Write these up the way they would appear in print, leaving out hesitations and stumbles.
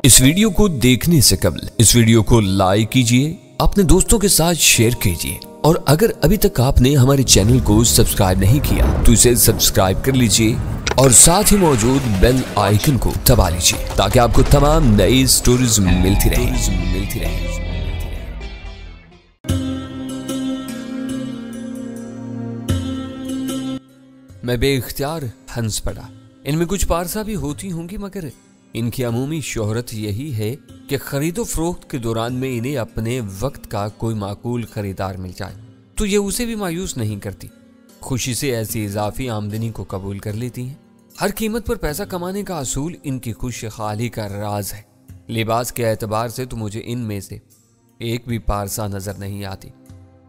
इस वीडियो को देखने से कबल इस वीडियो को लाइक कीजिए, अपने दोस्तों के साथ शेयर कीजिए और अगर अभी तक आपने हमारे चैनल को सब्सक्राइब नहीं किया तो इसे सब्सक्राइब कर लीजिए और साथ ही मौजूद बेल आइकन को दबा लीजिए ताकि आपको तमाम नई स्टोरीज मिलती रहे। मैं बेइख्तियार हंस पड़ा। इनमें कुछ पारसा भी होती होंगी, मगर इनकी अमूमी शोहरत यही है कि खरीदो फरोख्त के दौरान में इन्हें अपने वक्त का कोई माकूल खरीदार मिल जाए तो ये उसे भी मायूस नहीं करती, खुशी से ऐसी इजाफी आमदनी को कबूल कर लेती हैं। हर कीमत पर पैसा कमाने का असूल इनकी खुशहाली का राज है। लिबास के एतबार से तो मुझे इनमें से एक भी पारसा नजर नहीं आती।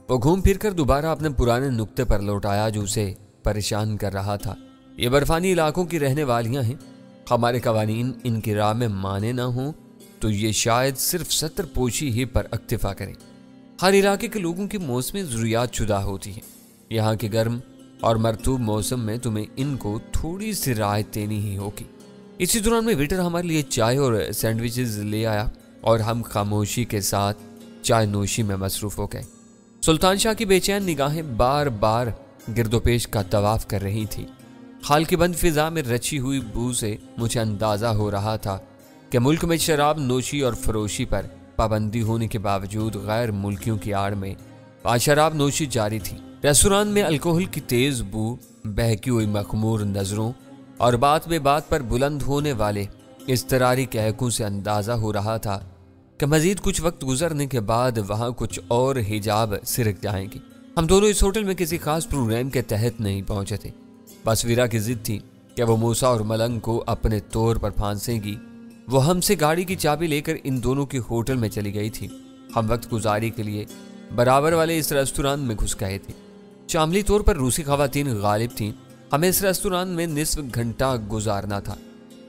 वो घूम फिर कर दोबारा अपने पुराने नुक्ते पर लौट आया जो उसे परेशान कर रहा था। ये बर्फानी इलाकों की रहने वालियां हैं। हमारे कवानीन इनकी राह में माने ना हों तो ये शायद सिर्फ सतर पोशी ही पर अक्तिफा करें। हर इलाके के लोगों की मौसमी ज़रूरियात जुदा होती है। यहाँ के गर्म और मरतूब मौसम में तुम्हें इनको थोड़ी सी राहत देनी ही होगी। इसी दौरान में वेटर हमारे लिए चाय और सैंडविचेस ले आया और हम खामोशी के साथ चाय नोशी में मसरूफ हो गए। सुल्तान शाह की बेचैन निगाहें बार बार गिरदोपेश का तवाफ कर रही थी। हाल की बंद फिजा में रची हुई बू से मुझे अंदाजा हो रहा था कि मुल्क में शराब नोशी और फरोशी पर पाबंदी होने के बावजूद गैर मुल्कियों की आड़ में शराब नोशी जारी थी। रेस्टोरेंट में अल्कोहल की तेज बू, बहकी हुई मखमूर नजरों और बात में बात पर बुलंद होने वाले इस्तरारी कहकों से अंदाजा हो रहा था कि मजीद कुछ वक्त गुजरने के बाद वहां कुछ और हिजाब सिरक जाएंगे। हम दोनों इस होटल में किसी खास प्रोग्राम के तहत नहीं पहुंचे थे। बस वीरा की जिद थी कि वो मूसा और मलंग को अपने तौर पर फांसेगी। वो हमसे गाड़ी की चाबी लेकर इन दोनों के होटल में चली गई थी। हम वक्त गुजारी के लिए बराबर वाले इस रेस्टोरेंट में घुस गए थे। शामली तौर पर रूसी खवातीन गालिब थीं। हमें इस रेस्टोरेंट में निस्फ घंटा गुजारना था।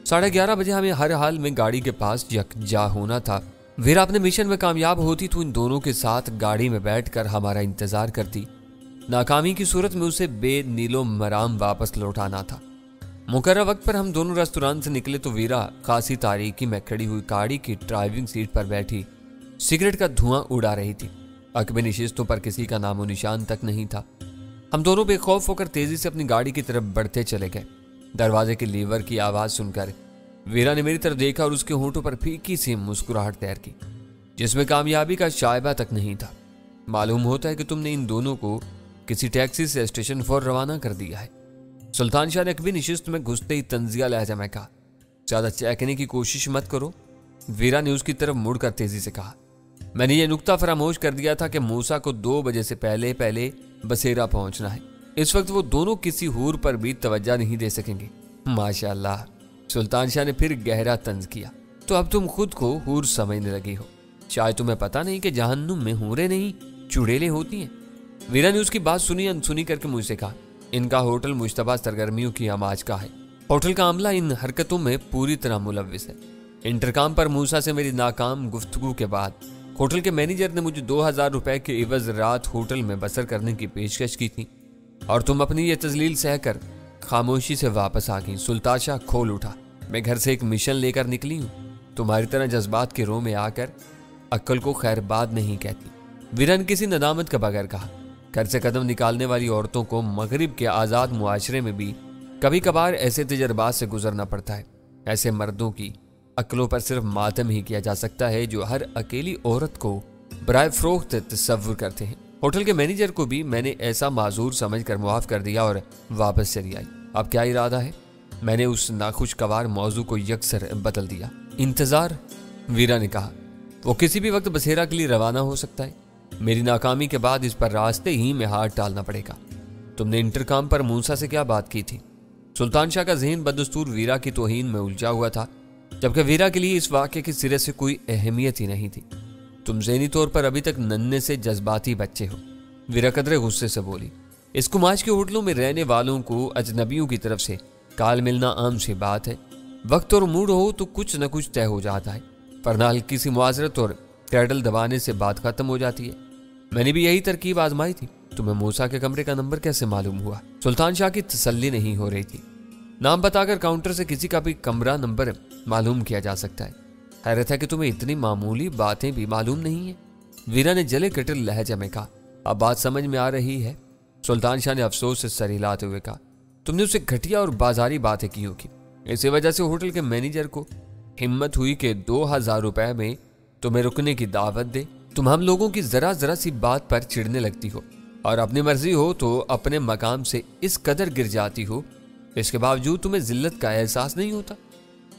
11:30 बजे हमें हर हाल में गाड़ी के पास यकजा होना था। वीरा अपने मिशन में कामयाब होती तो इन दोनों के साथ गाड़ी में बैठकर हमारा इंतजार करती। नाकामी की सूरत में उसे बेनीलो मराम वापस लौटाना था। मुकर्रर वक्त पर हम दोनों रेस्टोरेंट से निकले तो वीरा खासी तारीकी में खड़ी हुई गाड़ी की ड्राइविंग सीट पर बैठी सिगरेट का धुआं उड़ा रही थी। अकबे नशिस्तों पर किसी का नामो निशान तक नहीं था। हम दोनों बेखौफ होकर तेजी से अपनी गाड़ी की तरफ बढ़ते चले गए। दरवाजे के लीवर की आवाज सुनकर वीरा ने मेरी तरफ देखा और उसके होंठों पर फीकी सी मुस्कुराहट तैर की जिसमें कामयाबी का शायबा तक नहीं था। मालूम होता है कि तुमने इन दोनों को किसी टैक्सी से स्टेशन फॉर रवाना कर दिया है। सुल्तान शाह ने अकबी नशिस्त में घुसते ही तंजिया लहजा में कहा, ज्यादा चहकने की कोशिश मत करो। वीरा ने उसकी तरफ मुड़कर तेजी से कहा, मैंने ये नुक्ता फरामोश कर दिया था कि मूसा को 2 बजे से पहले बसेरा पहुंचना है। इस वक्त वो दोनों किसी हूर पर भी तवज्जो नहीं दे सकेंगे। माशाअल्लाह। सुल्तान शाह ने फिर गहरा तंज किया, तो अब तुम खुद को हूर समझने लगी हो। शायद तुम्हें पता नहीं कि जहन्नुम में हूरें नहीं चुड़ैलें होती हैं। वीरा ने उसकी बात सुनी अनसुनी करके मुझसे कहा, इनका होटल मुश्तबा सरगर्मियों की आमाज का है। होटल का अमला इन हरकतों में पूरी तरह मुलव्विस है। इंटरकॉम पर मूसा से मेरी नाकाम गुफ्तगू के बाद होटल के मैनेजर ने मुझे 2000 रुपए के इवज रात होटल में बसर करने की पेशकश की थी और तुम अपनी ये तजलील सहकर खामोशी से वापस आ गई। सुल्तान शाह खोल उठा, मैं घर से एक मिशन लेकर निकली हूँ। तुम्हारी तरह जज्बात के रो में आकर अक्ल को खैरबाद नहीं कहती। वीरा ने किसी नदामत के बगैर कहा, घर से कदम निकालने वाली औरतों को मगरिब के आज़ाद मुआशरे में भी कभी कभार ऐसे तजर्बात से गुजरना पड़ता है। ऐसे मर्दों की अक्लों पर सिर्फ मातम ही किया जा सकता है जो हर अकेली औरत को बराए फरोख्त तसव्वुर करते हैं। होटल के मैनेजर को भी मैंने ऐसा माजूर समझकर मुआफ कर दिया और वापस चली आई। अब क्या इरादा है? मैंने उस नाखुशगवार मौजू को यकसर बदल दिया। इंतजार, वीरा ने कहा, वो किसी भी वक्त बसेरा के लिए रवाना हो सकता है। मेरी नाकामी के बाद इस पर रास्ते ही में हाथ डालना पड़ेगा। तुमने इंटरकॉम पर मूसा से क्या बात की थी? सुल्तान शाह का ज़हन बदस्तूर वीरा की तौहीन में उलझा हुआ था, जबकि वीरा के लिए इस वाक़े के सिरे से कोई अहमियत ही नहीं थी। तुम ज़हनी तौर पर अभी तक नन्हे से जज्बाती बच्चे हो, वीरा कदरे गुस्से से बोली। इस कुमाश के होटलों में रहने वालों को अजनबियों की तरफ से काल मिलना आम सी बात है। वक्त और मूड हो तो कुछ न कुछ तय हो जाता है, वरना हल्की सी मुआजरत और कैडल दबाने से बात खत्म हो जाती है। मैंने भी यही तरकीब आजमाई थी। तुम्हें मूसा के कमरे का नंबर कैसे मालूम हुआ? सुल्तान शाह की तसल्ली नहीं हो रही थी। नाम बताकर काउंटर से किसी का भी कमरा नंबर मालूम किया जा सकता है। حیرت ہے کہ تمہیں اتنی معمولی باتیں بھی معلوم نہیں ہیں، ویرا نے جلے کٹر لہجے میں کہا۔ اب بات سمجھ میں آ رہی ہے، سلطان شاہ نے افسوس سے سر ہلاتے ہوئے کہا۔ تم نے اسے گھٹیا اور بازاری باتیں کی ہوگی، اسی وجہ سے ہوٹل کے مینیجر کو ہمت ہوئی کہ 2000 روپے میں تمہیں رکنے کی دعوت دے۔ تم ہم لوگوں کی ذرا سی بات پر چڑھنے لگتی ہو اور اپنی مرضی ہو تو اپنے مقام سے اس قدر گر جاتی ہو، اس کے باوجود تمہیں ذلت کا احساس نہیں ہوتا۔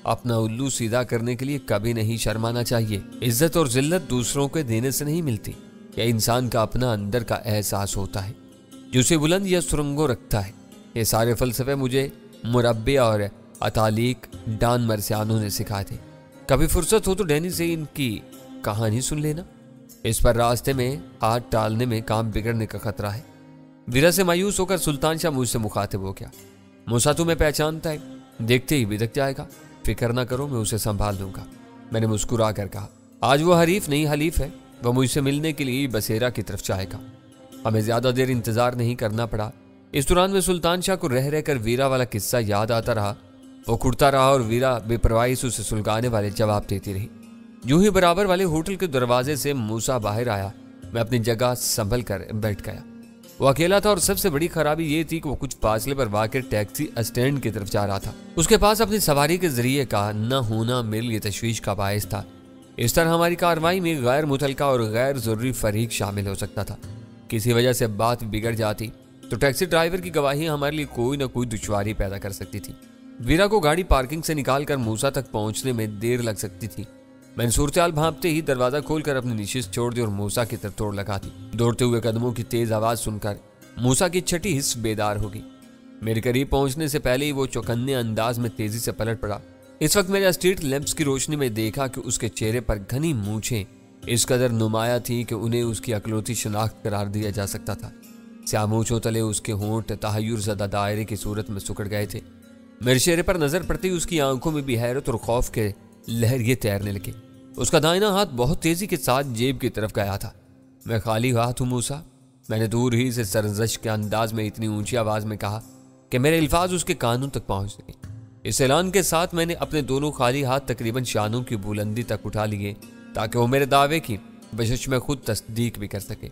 اپنا الو سیدھا کرنے کے لیے کبھی نہیں شرمانا چاہیے۔ عزت اور ذلت دوسروں کے دینے سے نہیں ملتی، یہ انسان کا اپنا اندر کا احساس ہوتا ہے جو اسے بلند یا سرنگوں رکھتا ہے۔ یہ سارے فلسفے مجھے مربع اور اتالیک ڈان مرسیانو نے سکھائے تھے۔ کبھی فرصت ہو تو ڈینی سے ان کی کہانی سن لینا، اس پر راستے میں ہاتھ ٹالنے میں کام بگڑنے کا خطرہ ہے۔ ویرا سے مایوس ہو کر سلطان شاہ مجھ سے مخاطب ہو گیا۔ موسیٰ تمہیں پہچانتا ہے، دیکھتے ہی بدک جائے گا، فکر نہ کرو، میں اسے سنبھال لوں گا۔ میں نے مسکرا کر کہا، آج وہ حریف نہیں حلیف ہے، وہ مجھ سے ملنے کے لیے بسیرا کی طرف جائے گا۔ ہمیں زیادہ دیر انتظار نہیں کرنا پڑا۔ اس دوران میں سلطان شاہ کو رہ کر ویرا والا قصہ یاد آتا رہا۔ وہ کڑتا رہا اور ویرا بے پرواہی سے اسے سلگانے والے جواب دیتی رہی۔ جو ہی برابر والے ہوٹل کے دروازے سے موسیٰ باہر آیا، میں اپنی جگہ سنبھل کر بیٹھ گیا۔ وہ اکیلا تھا اور سب سے بڑی خرابی یہ تھی کہ وہ کچھ فاصلے پر واقع ٹیکسی اسٹینڈ کی طرف جا رہا تھا۔ اس کے پاس اپنی سواری کے ذریعے کا نہ ہونا میرے لیے تشویش کا باعث تھا۔ اس طرح ہماری کارروائی میں غیر متعلقہ اور غیر ضروری فریق شامل ہو سکتا تھا۔ کسی وجہ سے بات بگڑ جاتی تو ٹیکسی ڈرائیور کی گواہی ہمارے لیے کوئی نہ کوئی دشواری پیدا کر سکتی تھی۔ ویرا کو گاڑی پارکنگ سے نکال کر موسیٰ تک پہنچنے میں دیر لگ سکتی تھی۔ میں نے صورتحال بھانپتے ہی دروازہ کھول کر اپنی نشست چھوڑ دی اور موسیٰ کی طرف دوڑ لگا دی۔ دوڑتے ہوئے قدموں کی تیز آواز سن کر موسیٰ کی چھٹی حص بیدار ہوگی۔ میرے قریب پہنچنے سے پہلے ہی وہ چوکنے انداز میں تیزی سے پلٹ پڑا۔ اس وقت میرے اسٹریٹ لیمپس کی روشنی میں دیکھا کہ اس کے چہرے پر گھنی مونچھیں اس قدر نمایاں تھیں کہ انہیں اس کی اکلوتی شناخت قرار دیا جا سکتا تھا۔ سیاہ مونچھوں تلے اس کے ہونٹ تحیر زدہ دائرے کی صورت میں سکڑ گئے تھے۔ میرے چہرے پر نظر پڑتی اس کی آنکھوں میں بھی حیرت اور خوف کے لہریے تیرنے لگے۔ اس کا دائنا ہاتھ بہت تیزی کے ساتھ جیب کی طرف گیا تھا۔ میں خالی ہاتھ ہوں موسیٰ، میں نے دور ہی سے سرزش کے انداز میں اتنی اونچی آواز میں کہا کہ میرے الفاظ اس کے کانوں تک پہنچ گئے۔ اس اعلان کے ساتھ میں نے اپنے دونوں خالی ہاتھ تقریباً شانوں کی بلندی تک اٹھا لیے تاکہ وہ میرے دعوے کی بشش میں خود تصدیق بھی کر سکے۔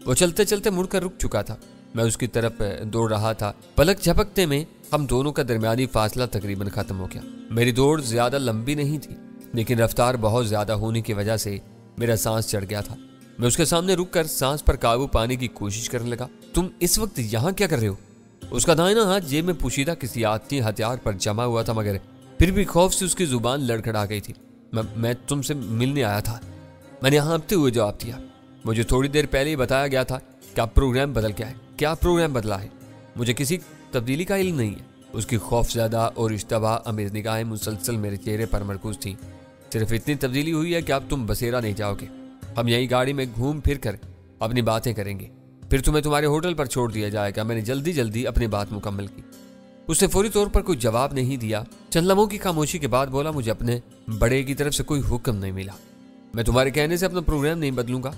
وہ چلتے چلتے مڑ کر رک چکا تھا۔ میں اس کی طرف دوڑ رہا تھا۔ پلک جھپکتے میں ہم دونوں کا درمیانی فاصلہ تقریباً ختم ہو گیا۔ میری دوڑ زیادہ لمبی نہیں تھی، لیکن رفتار بہت زیادہ ہونے کی وجہ سے میرا سانس چڑھ گیا تھا۔ میں اس کے سامنے رک کر سانس پر قابو پانے کی کوشش کرنے لگا۔ تم اس وقت یہاں کیا کر رہے ہو؟ اس کا دائنا ہاتھ جیب میں پوشیدہ کسی آتی ہتھیار پر جمع ہوا تھا، مگر پھر بھی خوف سے اس کی زبان لڑکھڑا گئی تھی۔ میں تم سے ملنے آیا تھا، میں نے ہانپتے ہوئے جواب دیا۔ مجھے تھوڑی دیر پہلے ہی بتایا گیا تھا کہ اب پروگرام بدل گیا ہے۔ کیا پروگرام بدلا ہے؟ مجھے کسی تبدیلی کا علم نہیں ہے۔ اس کی خوف زدہ اور اشتباہ امیز نگاہیں مسلسل میرے چہرے پر مرکوز تھیں۔ صرف اتنی تبدیلی ہوئی ہے کہ اب تم بسیرا نہیں جاؤ گے، ہم یہی گاڑی میں گھوم پھر کر اپنی باتیں کریں گے، پھر تمہیں تمہارے ہوٹل پر چھوڑ دیا جائے گا۔ میں نے جلدی اپنی بات مکمل کی۔ اس نے فوری طور پر کوئی جواب نہیں دیا۔ چند لمحوں کی خاموشی کے بعد بولا، مجھے اپنے بڑے کی طرف سے کوئی حکم نہیں ملا، میں تمہارے کہنے سے اپنا پروگرام نہیں بدلوں گا۔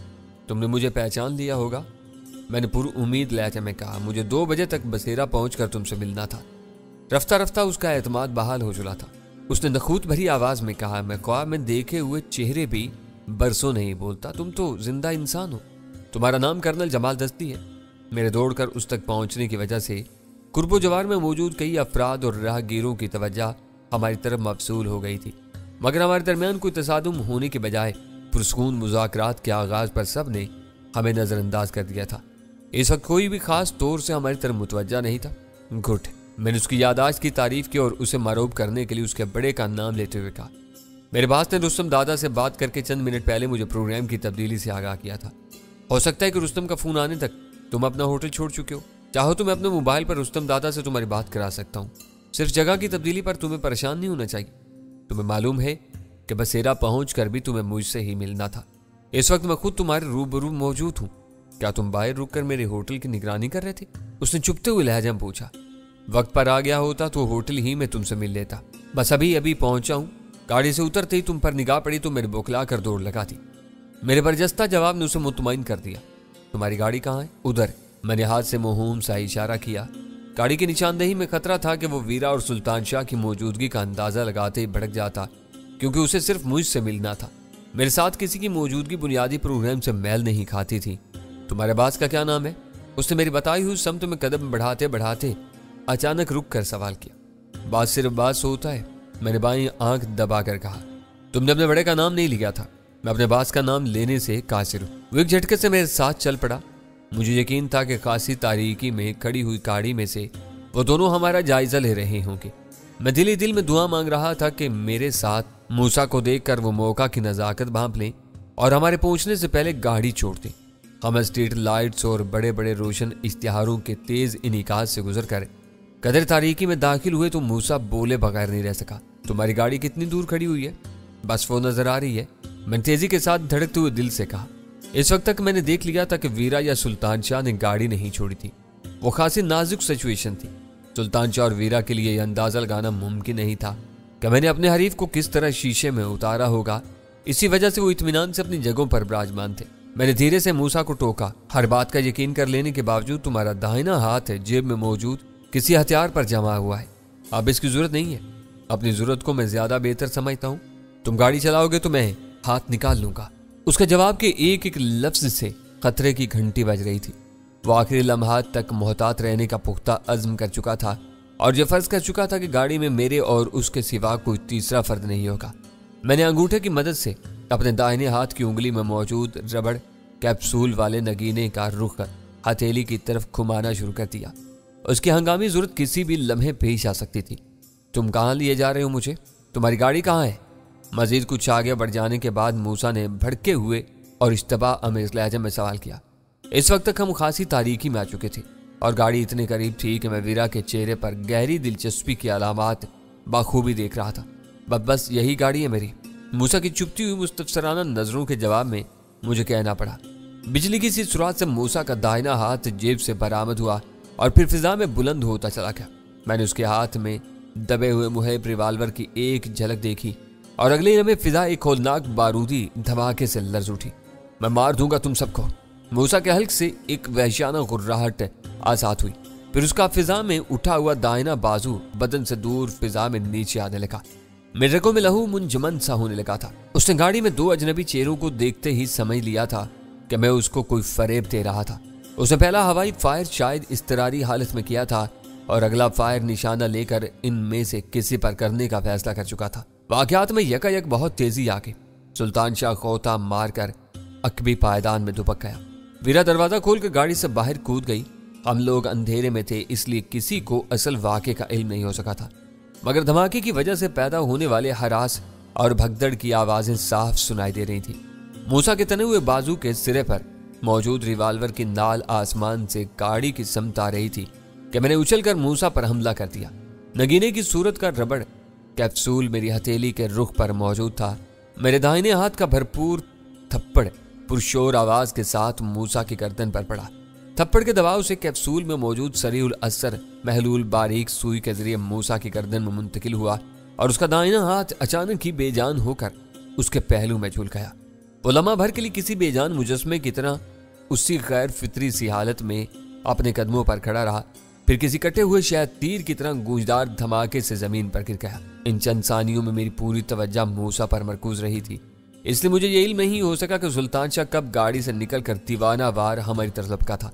تم نے مجھے پہچان لیا ہوگا، میں نے پر امید لہجے میں کہا۔ مجھے 2 بجے تک بسیرا پہنچ کر تم سے ملنا تھا۔ رفتہ رفتہ اس کا اعتماد بحال ہو چلا تھا۔ اس نے نخوت بھری آواز میں کہا، میں خواب میں دیکھے ہوئے چہرے بھی برسوں نہیں بولتا، تم تو زندہ انسان ہو۔ تمہارا نام کرنل جمال دستی ہے۔ میرے دوڑ کر اس تک پہنچنے کی وجہ سے قرب و جوار میں موجود کئی افراد اور راہ گیروں کی توجہ ہماری طرف مبذول ہو گئی تھی، مگر ہمارے درمیان کوئی تصادم ہونے کے بجائے پرسکون مذاکرات کے آغاز پر سب نے ہمیں نظر انداز کر دیا تھا۔ اس وقت کوئی بھی خاص طور سے ہماری طرف متوجہ نہیں تھا۔ گڈ، میں نے اس کی یادداشت کی تعریف کی اور اسے معروف کرنے کے لیے اس کے بڑے کا نام لیتے ہوئے کہا، میرے باس نے رستم دادا سے بات کر کے چند منٹ پہلے مجھے پروگرام کی تبدیلی سے آگاہ کیا تھا۔ ہو سکتا ہے کہ رستم کا فون آنے تک تم اپنا ہوٹل چھوڑ چکے ہو۔ چاہو تو میں اپنے موبائل پر رستم دادا سے تمہاری بات کرا سکتا ہوں۔ صرف جگہ کی تبدیلی پر تمہیں پریشان نہیں ہونا چاہیے۔ تمہیں معلوم ہے کہ بسیرا پہنچ کر بھی تمہیں مجھ سے ہی ملنا تھا۔ اس وقت میں خود تمہارے روبرو موجود ہوں۔ کیا تم باہر رک کر میرے ہوٹل کی نگرانی کر رہے تھے؟ اس نے چپتے ہوئے لہجے میں پوچھا۔ وقت پر آ گیا ہوتا تو ہوٹل ہی میں تم سے مل لیتا، بس ابھی پہنچا ہوں۔ گاڑی سے اترتے ہی تم پر نگاہ پڑی تو میرے بوکھلا کر دوڑ لگا تھی۔ میرے برجستہ جواب نے اسے مطمئن کر دیا۔ تمہاری گاڑی کہاں ہے؟ ادھر، میں نے ہاتھ سے موہوم سا اشارہ کیا۔ گاڑی کی نشاندہی میں خطرہ تھا کہ وہ ویرا اور سلطان شاہ کی موجودگی کا اندازہ لگاتے ہی بھڑک جاتا क्योंकि उसे सिर्फ मुझ से मिलना था। मेरे साथ किसी की मौजूदगी बुनियादी प्रोग्राम से मेल नहीं खाती थी। तुम्हारे बास का क्या नाम है? उसने मेरी बताई हुई समत में कदम बढ़ाते बढ़ाते अचानक रुक कर सवाल किया। बास सिर्फ बास होता है, मैंने बाईं आंख दबाकर कहा। तुमने अपने बड़े का नाम नहीं लिया था। मैं अपने बास का नाम लेने से कासिर हूं। वो एक झटके से मेरे साथ चल पड़ा। मुझे यकीन था कि खासी तारीकी में खड़ी हुई गाड़ी में से वो दोनों हमारा जायजा ले रहे होंगे। मैं दिल ही दिल में दुआ मांग रहा था कि मेरे साथ मूसा को देखकर वो मौका की नजाकत भांप लें और हमारे पहुंचने से पहले गाड़ी छोड़ दें। हम स्ट्रीट लाइट्स और बड़े बड़े रोशन इश्तिहारों के तेज इनिकाज से गुजर कर कदर तारीकी में दाखिल हुए तो मूसा बोले बगैर नहीं रह सका। तुम्हारी गाड़ी कितनी दूर खड़ी हुई है? बस वो नजर आ रही है, मैंने तेजी के साथ धड़कते हुए दिल से कहा। इस वक्त तक मैंने देख लिया था कि वीरा या सुल्तान शाह ने गाड़ी नहीं छोड़ी थी। वो खासी नाजुक सिचुएशन थी। सुल्तान शाह और वीरा के लिए यह अंदाजा लगाना मुमकिन नहीं था कि मैंने अपने हरीफ को किस तरह शीशे में उतारा होगा। इसी वजह से वो इत्मीनान से अपनी जगहों पर विराजमान थे। मैंने धीरे से मूसा को टोका। हर बात का यकीन कर लेने के बावजूद तुम्हारा दाहिना हाथ है जेब में मौजूद किसी हथियार पर जमा हुआ है। अब इसकी जरूरत नहीं है। अपनी जरूरत को मैं ज्यादा बेहतर समझता हूँ। तुम गाड़ी चलाओगे तो मैं हाथ निकाल लूंगा। उसके जवाब के एक एक लफ्ज से खतरे की घंटी बज रही थी। वो आखिरी लम्हात तक मोहतात रहने का पुख्ता अज़्म कर चुका था और ये फर्ज कर चुका था कि गाड़ी में मेरे और उसके सिवा कोई तीसरा फर्द नहीं होगा। मैंने अंगूठे की मदद से अपने दाहिने हाथ की उंगली में मौजूद रबड़ कैप्सूल वाले नगीने का रुख हथेली की तरफ घुमाना शुरू कर दिया। उसकी हंगामी जरूरत किसी भी लम्हे पेश आ सकती थी। तुम कहाँ लिए जा रहे हो मुझे? तुम्हारी गाड़ी कहाँ है? मजीद कुछ आगे बढ़ जाने के बाद मूसा ने भड़के हुए और इश्तबा अमेज लहजे में सवाल किया। इस वक्त तक हम खासी तारीकी में आ चुके थे और गाड़ी इतने करीब थी कि मैं वीरा के चेहरे पर गहरी दिलचस्पी की अलामात बाखूबी देख रहा था। बस यही गाड़ी है मेरी। मूसा की चुपती हुई मुस्तफसराना नजरों के जवाब में मुझे कहना पड़ा। बिजली की सी सुरात से मूसा का दाहिना हाथ जेब से बरामद हुआ और फिर फिजा में बुलंद होता चला गया। मैंने उसके हाथ में दबे हुए मुहैब रिवाल्वर की एक झलक देखी और अगले लम्हे फिजा एक होलनाक बारूदी धमाके से लर्ज उठी। मैं मार दूंगा तुम सबको। मूसा के हल्क से एक वहशियाना गुर्राहट आसात हुई। फिर उसका फिजा में उठा हुआ दाहिना बाजू बदन से दूर फिजा में नीचे आने लगा। मेरे रगों में लहू मुंजमन सा होने लगा था। उसने गाड़ी में दो अजनबी चेहरों को देखते ही समझ लिया था कि मैं उसको कोई फरेब दे रहा था। उसने पहला हवाई फायर शायद इस्तरारी हालत में किया था और अगला फायर निशाना लेकर इनमें से किसी पर करने का फैसला कर चुका था। वाकयात में यकायक बहुत तेजी आ गई। सुल्तान शाह खोता मारकर अकबी पायदान में दुबक गया। वीरा दरवाजा खोलकर गाड़ी से बाहर कूद गई। हम लोग अंधेरे में थे, इसलिए किसी को असल वाक़े का इल्म नहीं हो सका था, मगर धमाके की वजह से पैदा होने वाले हरास और भगदड़ की आवाजें साफ सुनाई दे रही थी। मूसा के तने हुए बाजू के सिरे पर मौजूद रिवाल्वर की नाल आसमान से गाड़ी की समत आ रही थी कि मैंने उछलकर मूसा पर हमला कर दिया। नगीने की सूरत का रबड़ कैप्सूल मेरी हथेली के रुख पर मौजूद था। मेरे दाहिने हाथ का भरपूर थप्पड़ पुरशोर आवाज के साथ मूसा की गर्दन पर पड़ा। थप्पड़ के दबाव से कैप्सूल में मौजूद सरीउल असर महलूल बारीक सुई के जरिए मूसा की गर्दन में मुंतकिल हुआ और उसका दाहिना हाथ अचानक ही बेजान होकर उसके पहलू में झूल गया। वो लम्हा भर के लिए किसी बेजान मुजस्मे की तरह उसी गैर फितरी सी हालत में अपने कदमों पर खड़ा रहा, फिर किसी कटे हुए शायद तीर की तरह गूंजदार धमाके से जमीन पर गिर गया। इन चंद सानियों में मेरी पूरी तवज्जो मूसा पर मरकूज रही थी, इसलिए मुझे ये इल्म नहीं हो सका कि सुल्तान शाह कब गाड़ी से निकलकर दीवाना वार हमारी तरफ लपका था।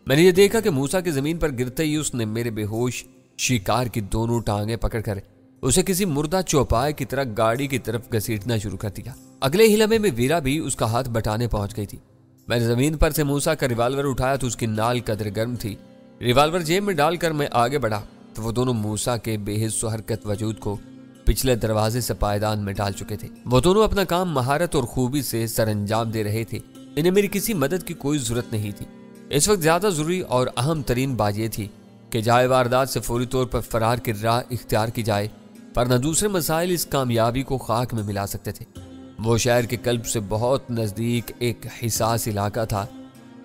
मैंने ये देखा कि मूसा की जमीन पर गिरते ही उसने मेरे बेहोश शिकार की दोनों टांगें पकड़कर उसे किसी मुर्दा चौपाए की तरह गाड़ी की तरफ घसीटना शुरू कर दिया। अगले ही लम्हे में वीरा भी उसका हाथ बटाने पहुंच गई थी। मैंने जमीन पर से मूसा का रिवाल्वर उठाया तो उसकी नाल कदर गर्म थी। रिवाल्वर जेब में डालकर मैं आगे बढ़ा तो वो दोनों मूसा के बेहिस्सो हरकत वजूद को पिछले दरवाजे से पायदान में डाल चुके थे। वो दोनों अपना काम महारत और खूबी से सरअंजाम दे रहे थे। इन्हें मेरी किसी मदद की कोई जरूरत नहीं थी। इस वक्त ज्यादा जरूरी और अहम तरीन बात यह थी कि जाए वारदात से फौरी तौर पर फरार की राह इख्तियार की जाए, पर न दूसरे मसाइल इस कामयाबी को खाक में मिला सकते थे। वो शहर के कल्ब से बहुत नजदीक एक हिसास इलाका था।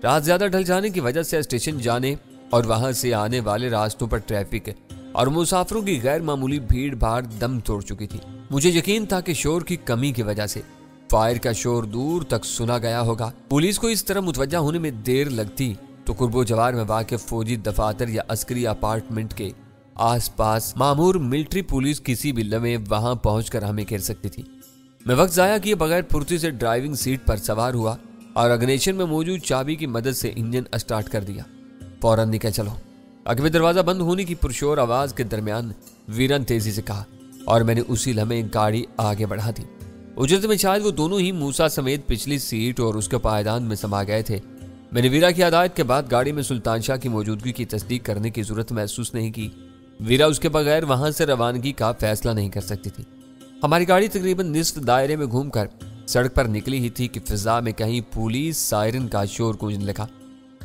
रात ज्यादा ढल जाने की वजह से स्टेशन जाने और वहां से आने वाले रास्तों पर ट्रैफिक और मुसाफिरों की गैर मामूली भीड़ भाड़ दम तोड़ चुकी थी। मुझे यकीन था कि शोर की कमी की वजह से फायर का शोर दूर तक सुना गया होगा। पुलिस को इस तरह मुतवज्जा होने में देर लगती तो कुर्बो जवार में वाक़ फौजी दफातर या अस्करी अपार्टमेंट के आसपास मामूर मिलिट्री पुलिस किसी भी लम्हे वहां पहुंचकर हमें घेर सकती थी। میں وقت ضائع کیے بغیر پھرتی سے ڈرائیونگ سیٹ پر سوار ہوا اور اگنیشن میں موجود چابی کی مدد سے انجن اسٹارٹ کر دیا۔ فوراً نکل چلو۔ عقب دروازہ بند ہونے کی پرشور آواز کے درمیان ویرا نے تیزی سے کہا اور میں نے اسی لمحے گاڑی آگے بڑھا دی۔ اجرت میں شاید وہ دونوں ہی موسیٰ سمیت پچھلی سیٹ اور اس کے پائیدان میں سما گئے تھے۔ میں نے ویرا کی ہدایت کے بعد گاڑی میں سلطان شاہ کی موجودگی کی تصدیق کرنے کی ضرورت محسوس نہیں کی۔ ویرا اس کے بغیر وہاں سے روانگی کا فیصلہ نہیں کر سکتی تھی۔ ہماری گاڑی تقریباً نصف دائرے میں گھوم کر سڑک پر نکلی ہی تھی کہ فضا میں کہیں پولیس سائرن کا شور گونجنے لگا۔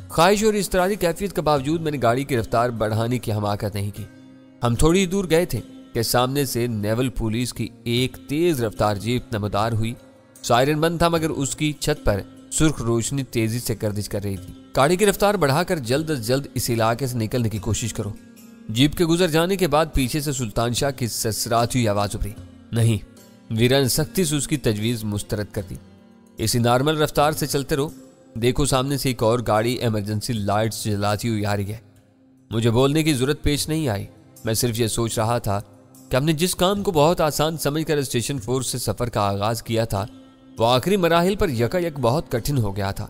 خواہش اور اضطراری کیفیت کے باوجود میں نے گاڑی کی رفتار بڑھانے کی حماقت نہیں کی۔ ہم تھوڑی دور گئے تھے کہ سامنے سے نیول پولیس کی ایک تیز رفتار جیپ نمودار ہوئی۔ سائرن بند تھا مگر اس کی چھت پر سرخ روشنی تیزی سے گردش کر رہی تھی۔ گاڑی کی رفتار بڑھا کر جلد از جلد اس علاقے سے نکلنے کی کوشش کرو۔ جیپ کے گزر جانے کے بعد پیچھے سے سلطان شاہ کی سسراتی آواز ابھری۔ نہیں، ویرا نے سختی سے اس کی تجویز مسترد کر دی۔ اسی نارمل رفتار سے چلتے رہو، دیکھو سامنے سے ایک اور گاڑی ایمرجنسی لائٹس جلاتی ہوئی آ رہی ہے۔ مجھے بولنے کی ضرورت پیش نہیں آئی، میں صرف یہ سوچ رہا تھا کہ ہم نے جس کام کو بہت آسان سمجھ کر اسٹیشن فورس سے سفر کا آغاز کیا تھا وہ آخری مراحل پر یکا یک بہت کٹھن ہو گیا تھا۔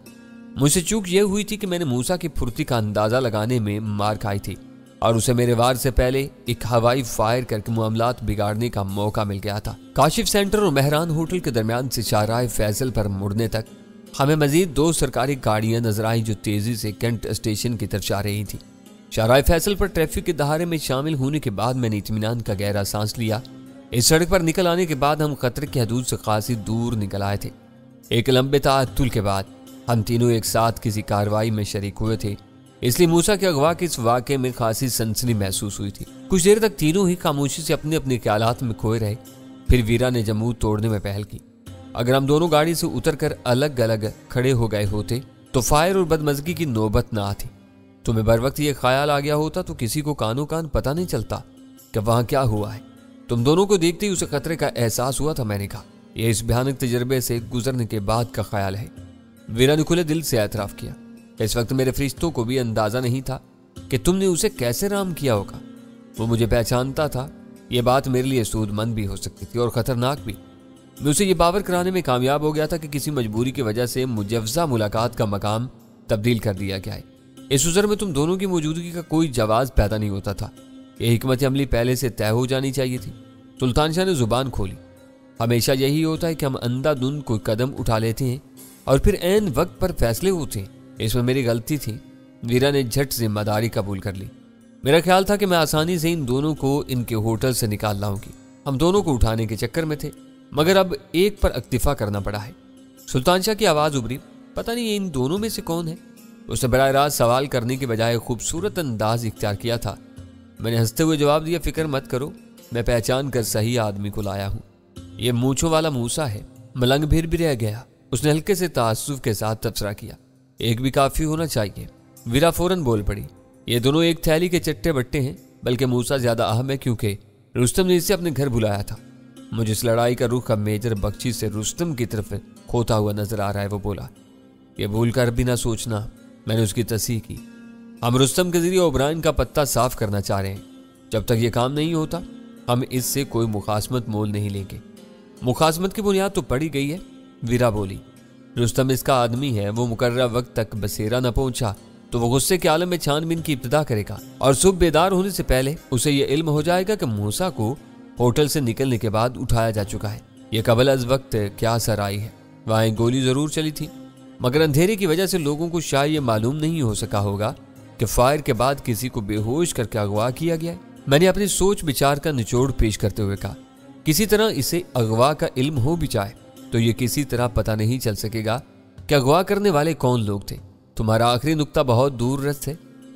مجھ سے چوک یہ ہوئی تھی کہ میں نے موسیٰ کی پھرتی کا اندازہ لگانے میں مار کھائی تھی اور اسے میرے وار سے پہلے ایک ہوائی فائر کر کے معاملات بگاڑنے کا موقع مل گیا تھا۔ کاشف سینٹر اور مہران ہوٹل کے درمیان سے شاہراہ فیصل پر مڑنے تک ہمیں مزید 2 سرکاری گاڑیاں نظر آئیں جو تیزی سے کینٹ اسٹیشن کی طرف جا رہی تھیں۔ شاہراہ فیصل پر ٹریفک کے دہارے میں شامل ہونے کے بعد میں نے اطمینان کا گہرا سانس لیا۔ اس سڑک پر نکل آنے کے بعد ہم خطرے کی حدود سے خاصی دور نکل آئے تھے۔ ایک لمبے تعطل کے بعد ہم تینوں ایک ساتھ کسی کارروائی میں شریک ہوئے تھے، اس لیے موسیٰ کے اغوا کے اس واقعے میں خاصی سنسنی محسوس ہوئی تھی۔ کچھ دیر تک تینوں ہی خاموشی سے اپنے اپنے خیالات میں کھوئے رہے، پھر ویرا نے جمود توڑنے میں پہل کی۔ اگر ہم دونوں گاڑی سے اتر کر الگ الگ کھڑے ہو گئے ہوتے تو فائر اور بدمزگی کی نوبت نہ آتی۔ تمہیں بر وقت یہ خیال آ گیا ہوتا تو کسی کو کانوں کان پتہ نہیں چلتا کہ وہاں کیا ہوا ہے۔ تم دونوں کو دیکھتے ہی اسے خطرے کا احساس ہوا تھا۔ میں نے کہا یہ اس بھیانک تجربے سے گزرنے کے بعد کا خیال ہے۔ ویرا نے کھلے دل سے اعتراف کیا۔ اس وقت میرے فرشتوں کو بھی اندازہ نہیں تھا کہ تم نے اسے کیسے رام کیا ہوگا۔ وہ مجھے پہچانتا تھا، یہ بات میرے لیے سود مند بھی ہو سکتی تھی اور خطرناک بھی۔ میں اسے یہ باور کرانے میں کامیاب ہو گیا تھا کہ کسی مجبوری کی وجہ سے مجوزہ ملاقات کا مقام تبدیل کر دیا گیا ہے۔ اس عذر میں تم دونوں کی موجودگی کا کوئی جواز پیدا نہیں ہوتا تھا۔ یہ حکمت عملی پہلے سے طے ہو جانی چاہیے تھی۔ سلطان شاہ نے زبان کھولی۔ ہمیشہ یہی ہوتا ہے کہ ہم اندھا دھند کوئی قدم اٹھا لیتے ہیں اور پھر عین وقت پر فیصلے ہوتے ہیں۔ اس میں میری غلطی تھی۔ ویرا نے جھٹ ذمہ داری قبول کر لی۔ میرا خیال تھا کہ میں آسانی سے ان دونوں کو ان کے ہوٹل سے نکال لاؤں گی۔ ہم دونوں کو اٹھانے کے چکر میں تھے مگر اب ایک پر اکتفا کرنا پڑا ہے۔ سلطان شاہ کی آواز ابھری۔ پتہ نہیں ان دونوں میں سے کون ہے؟ اس نے براہ راست سوال کرنے کے بجائے خوبصورت انداز اختیار کیا تھا۔ میں نے ہنستے ہوئے جواب دیا، فکر مت کرو، میں پہچان کر صحیح آدمی کو لایا ہوں۔ یہ مونچھوں والا موسیٰ ہے۔ ملنگ پھر بھی رہ گیا، اس نے ہلکے سے تعصب کے ساتھ تبصرہ کیا۔ ایک بھی کافی ہونا چاہیے۔ ویرا فوراً بول پڑی، یہ دونوں ایک تھیلی کے چٹے بٹے ہیں، بلکہ موسیٰ زیادہ اہم ہے کیونکہ رستم نے اسے اپنے گھر بلایا تھا۔ مجھے اس لڑائی کا رخ اب میجر بخشی سے رستم کی طرف کھوتا ہوا نظر آ رہا ہے۔ وہ بولا، یہ بھول کر بھی نہ سوچنا۔ میں نے اس کی تصحیح کی، ہم رستم کے ذریعے اوبرائن کا پتہ صاف کرنا چاہ رہے ہیں۔ جب تک یہ کام نہیں ہوتا ہم اس سے کوئی مخاصمت مول نہیں لیں گے۔ مخاصمت کی بنیاد تو پڑی گئی ہے، ویرا بولی۔ رستم اس کا آدمی ہے، وہ مقررہ وقت تک بسیرا نہ پہنچا تو وہ غصے کے عالم میں چھان بین کی ابتدا کرے گا اور صبح بیدار ہونے سے پہلے اسے یہ علم ہو جائے گا کہ موسیٰ کو ہوٹل سے نکلنے کے بعد اٹھایا جا چکا ہے۔ یہ قبل از وقت کیا سر آئی ہے، وہاں ایک گولی ضرور چلی تھی مگر اندھیرے کی وجہ سے لوگوں کو شاید یہ معلوم نہیں ہو سکا ہوگا کہ فائر کے بعد کسی کو بے ہوش کر کے اغوا کیا گیا ہے۔ میں نے اپنی سوچ بچار کا نچوڑ پیش کرتے ہوئے کہا، کسی طرح اسے اغوا کا علم ہو بھی جائے تو یہ کسی طرح پتہ نہیں چل سکے گا کہ اغوا کرنے والے کون لوگ تھے۔ تمہارا آخری نقطہ بہت دور رس ہے۔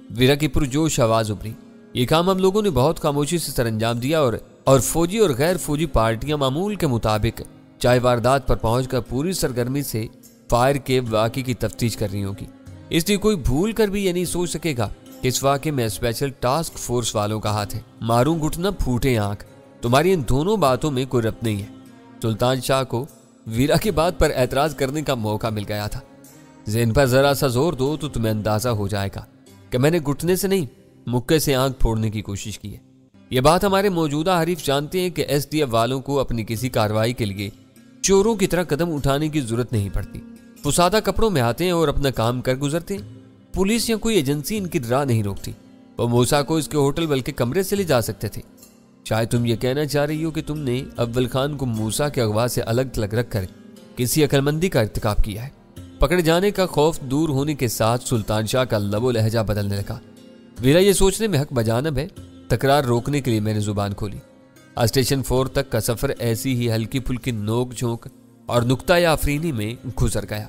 ویرا کی پرجوش آواز ابھری۔ یہ کام ہم لوگوں نے بہت خاموشی سے سر انجام دیا اور فوجی اور غیر فوجی پارٹیاں معمول کے مطابق چائے واردات پر پہنچ کر پوری سرگرمی سے فائر کے واقعے کی تفتیش کر رہی ہوگی۔ اس لیے کوئی بھول کر بھی یہ نہیں سوچ سکے گا کہ اس واقعے میں اسپیشل ٹاسک فورس والوں کا ہاتھ ہے۔ ماروں گھٹنا پھوٹے آنکھ، تمہاری ان دونوں باتوں میں کوئی ربط نہیں ہے۔ سلطان شاہ کو ویرا کی بات پر اعتراض کرنے کا موقع مل گیا تھا۔ ذہن پر ذرا سا زور دو تو تمہیں اندازہ ہو جائے گا کہ میں نے گھٹنے سے نہیں مکے سے آنکھ پھوڑنے کی کوشش کی ہے۔ یہ بات ہمارے موجودہ حریف جانتے ہیں کہ ایس ڈی ایف والوں کو اپنی کسی کارروائی کے لیے चोरों की तरह कदम उठाने की जरूरत नहीं पड़ती। वो सादा कपड़ों में आते हैं और अपना काम कर गुजरते हैं। पुलिस या कोई एजेंसी इनकी राह नहीं रोकती। वो मूसा को इसके होटल बल्कि कमरे से ले जा सकते थे। शायद तुम ये कहना चाह रही हो कि तुमने अव्वल खान को मूसा के अगवा से अलग थलग रखकर किसी अक्लमंदी का इर्तिकाब किया है। पकड़े जाने का खौफ दूर होने के साथ सुल्तान शाह का लबो लहजा बदलने लगा। मेरा ये सोचने में हक बजानब है। तकरार रोकने के लिए मैंने जुबान खोली। स्टेशन 4 तक का सफर ऐसी ही हल्की फुल्की नोक झोंक और नुक्ता या आफरीनी में गुजर गया।